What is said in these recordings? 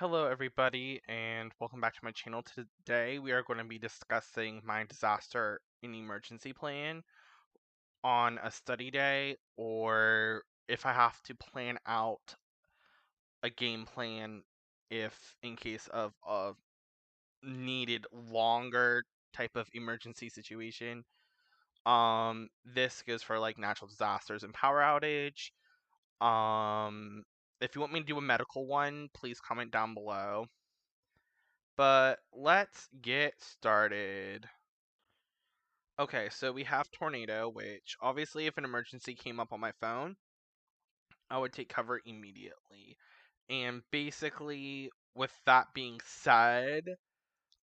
Hello, everybody, and welcome back to my channel. Today, we are going to be discussing my disaster and emergency plan on a study day, or if I have to plan out a game plan if in case of a needed longer type of emergency situation. This goes for like natural disasters and power outage. Um, if you want me to do a medical one, please comment down below. But let's get started. Okay, so we have tornado, which obviously if an emergency came up on my phone, I would take cover immediately. And basically, with that being said,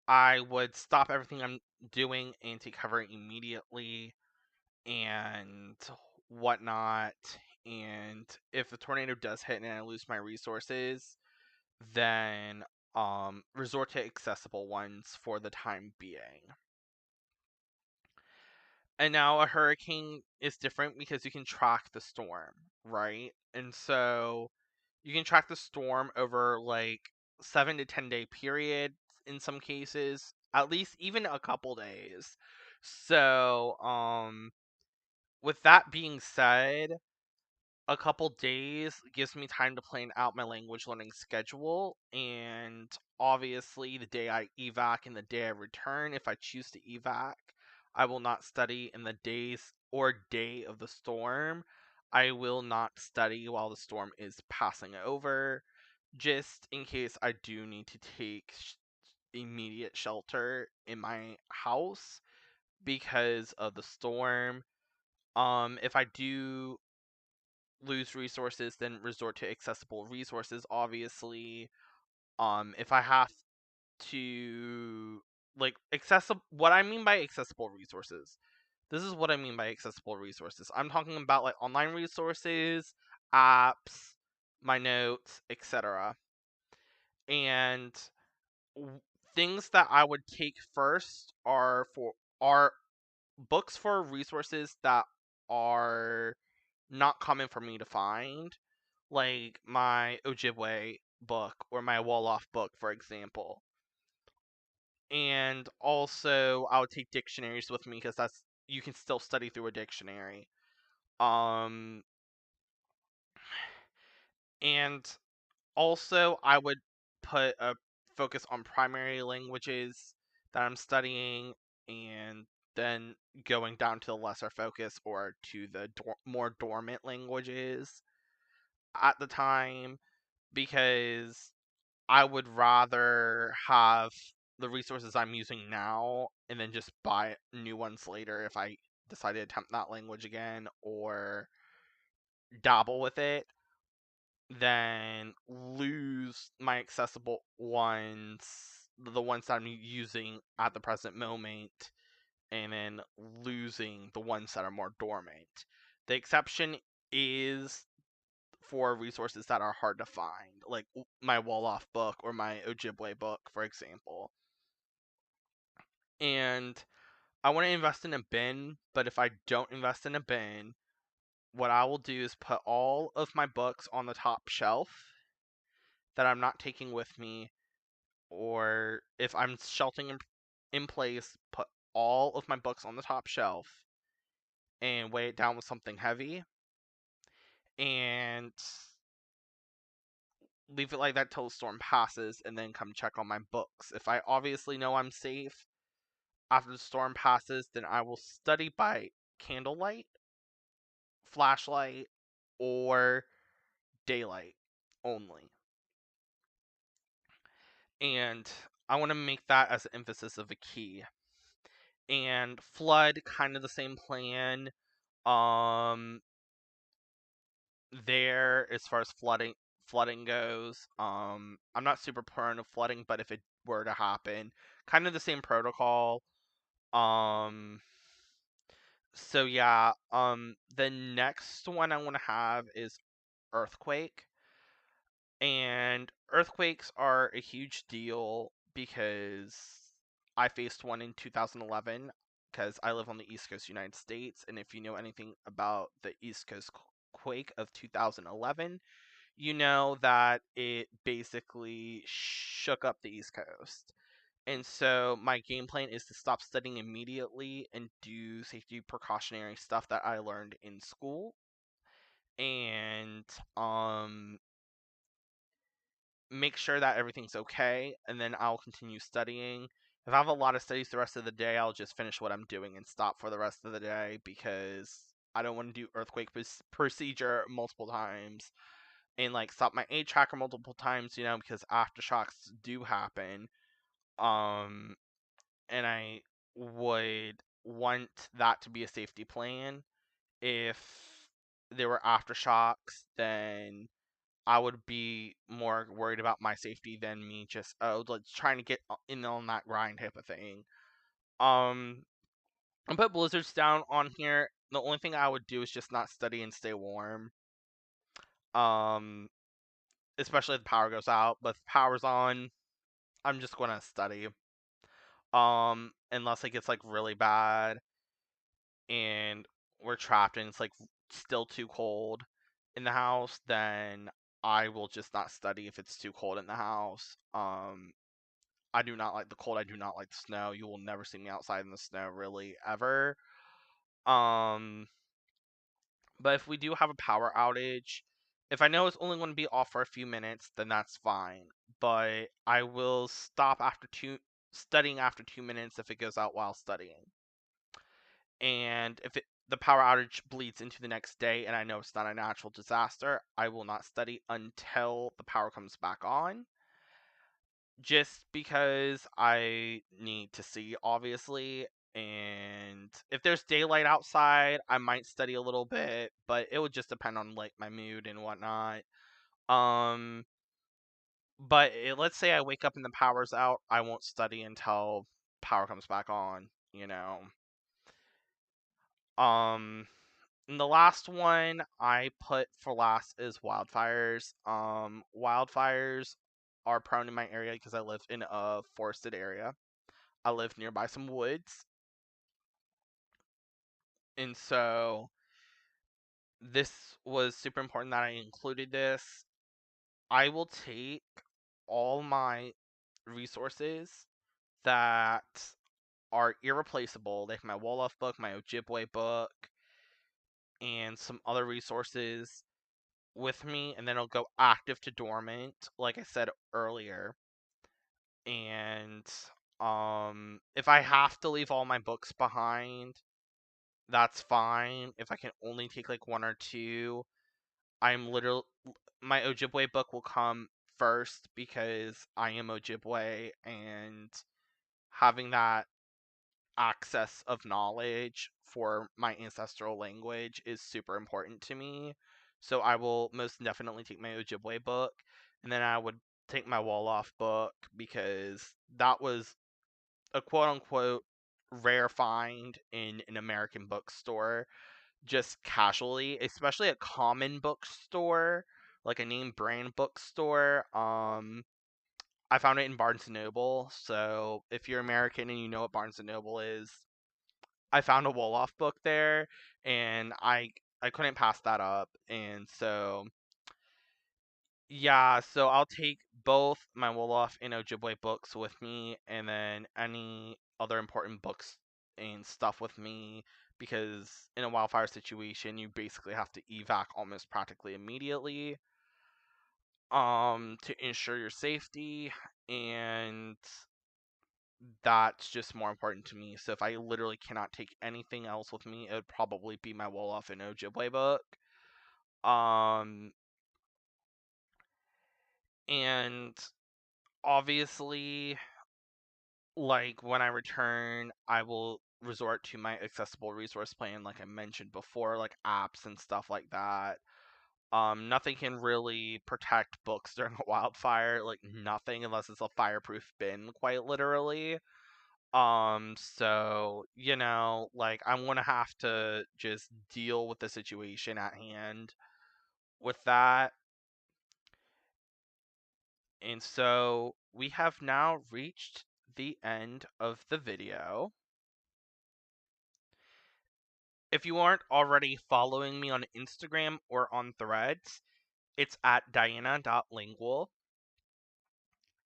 I would stop everything I'm doing and take cover immediately and whatnot. And if the tornado does hit and I lose my resources, then resort to accessible ones for the time being. And now a hurricane is different because you can track the storm, right? And so you can track the storm over like 7 to 10 day period in some cases, at least even a couple days. So, with that being said, a couple days gives me time to plan out my language learning schedule, and obviously the day I evac and the day I return, if I choose to evac, I will not study in the days or day of the storm. I will not study while the storm is passing over, just in case I do need to take immediate shelter in my house because of the storm. If I do lose resources, then resort to accessible resources, obviously. If I have to, like, accessible, what I mean by accessible resources, this is what I mean by accessible resources. I'm talking about, like, online resources, apps, my notes, etc. And things that I would take first are books for resources that are not common for me to find, like my Ojibwe book or my Wolof book, for example. And also, I would take dictionaries with me because that's you can still study through a dictionary. Um, and also, I would put a focus on primary languages that I'm studying, and then going down to the lesser focus or to the more dormant languages at the time, because I would rather have the resources I'm using now and then just buy new ones later if I decide to attempt that language again or dabble with it, than lose my accessible ones, the ones that I'm using at the present moment, and then losing the ones that are more dormant. The exception is for resources that are hard to find, like my Wolof book or my Ojibwe book, for example. And I want to invest in a bin, but if I don't invest in a bin, what I will do is put all of my books on the top shelf that I'm not taking with me, or if I'm sheltering in place, put all of my books on the top shelf and weigh it down with something heavy and leave it like that till the storm passes and then come check on my books. If I obviously know I'm safe after the storm passes, then I will study by candlelight, flashlight, or daylight only. And I want to make that as an emphasis of a key. And flood, kind of the same plan. Um, there as far as flooding goes. I'm not super prone to flooding, but if it were to happen, kind of the same protocol. Um, so yeah. The next one I want to have is earthquake. And earthquakes are a huge deal because I faced one in 2011 because I live on the East Coast United States. And if you know anything about the East Coast quake of 2011, you know that it basically shook up the East Coast. And so my game plan is to stop studying immediately and do safety precautionary stuff that I learned in school, and um make sure that everything's okay, and then I'll continue studying. If I have a lot of studies the rest of the day, I'll just finish what I'm doing and stop for the rest of the day, because I don't want to do earthquake procedure multiple times and like stop my A tracker multiple times, because aftershocks do happen. Um, and I would want that to be a safety plan. If there were aftershocks, then I would be more worried about my safety than me just like trying to get in on that grind type of thing. Um, I put blizzards down on here. The only thing I would do is just not study and stay warm. Um, Especially if the power goes out. But if the power's on, I'm just gonna study. Unless it gets like really bad and we're trapped and it's like still too cold in the house, then I will just not study if it's too cold in the house. I do not like the cold. I do not like the snow. You will never see me outside in the snow, really, ever. Um, but if we do have a power outage, if I know it's only going to be off for a few minutes, then that's fine. But I will stop after studying after 2 minutes if it goes out while studying. And if the power outage bleeds into the next day and I know it's not a natural disaster, I will not study until the power comes back on. Just because I need to see, obviously. And if there's daylight outside, I might study a little bit, but it would just depend on like my mood and whatnot. Um, but let's say I wake up and the power's out, I won't study until power comes back on. Um, and the last one I put for last is wildfires. Wildfires are prone in my area because I live in a forested area. I live nearby some woods. And so this was super important that I included this. I will take all my resources that are irreplaceable, like my Wolof book, my Ojibwe book, and some other resources with me, and then it'll go active to dormant, like I said earlier. And if I have to leave all my books behind, that's fine. If I can only take like one or two, I'm literally my Ojibwe book will come first because I am Ojibwe, and having that access of knowledge for my ancestral language is super important to me. So I will most definitely take my Ojibwe book, and then I would take my Wolof book because that was a quote unquote rare find in an American bookstore, just casually, especially a common bookstore, like a name brand bookstore. I found it in Barnes and Noble. So if you're American and you know what Barnes and Noble is, I found a Wolof book there, and I couldn't pass that up. And so yeah, so I'll take both my Wolof and Ojibwe books with me, and then any other important books and stuff with me, because in a wildfire situation, you basically have to evac almost practically immediately, to ensure your safety, and that's just more important to me. So if I literally cannot take anything else with me, it would probably be my Wolof and Ojibwe book. Um, and obviously, like when I return, I will resort to my accessible resource plan, like I mentioned before, like apps and stuff like that. Nothing can really protect books during a wildfire, like nothing unless it's a fireproof bin, quite literally. So, like I'm gonna have to just deal with the situation at hand with that. And so we have now reached the end of the video. If you aren't already following me on Instagram or on Threads, It's at diana.lingual.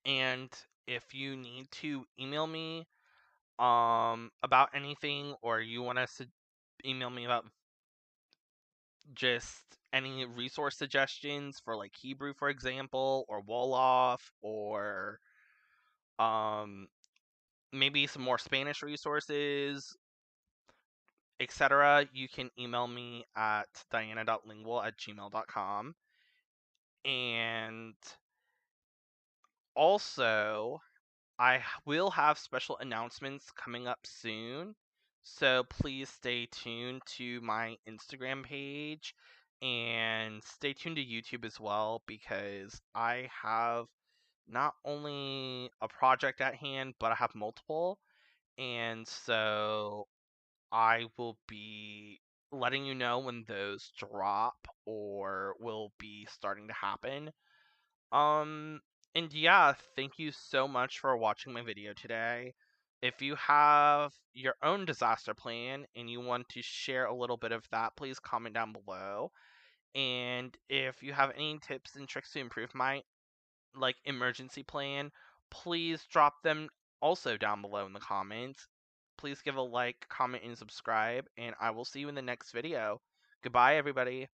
And if you need to email me about anything, or you want us to email me about just any resource suggestions for like Hebrew, for example, or Wolof, or um maybe some more Spanish resources, etc., you can email me at diana.lingual@gmail.com. And also, will have special announcements coming up soon. So please stay tuned to my Instagram page and stay tuned to YouTube as well, because I have not only a project at hand, but I have multiple. And so I will be letting you know when those drop or will be starting to happen. Um, and yeah, thank you so much for watching my video today. If you have your own disaster plan and you want to share a little bit of that, please comment down below. And if you have any tips and tricks to improve my like emergency plan, please drop them also down below in the comments. Please give a like, comment, and subscribe, and I will see you in the next video. Goodbye, everybody.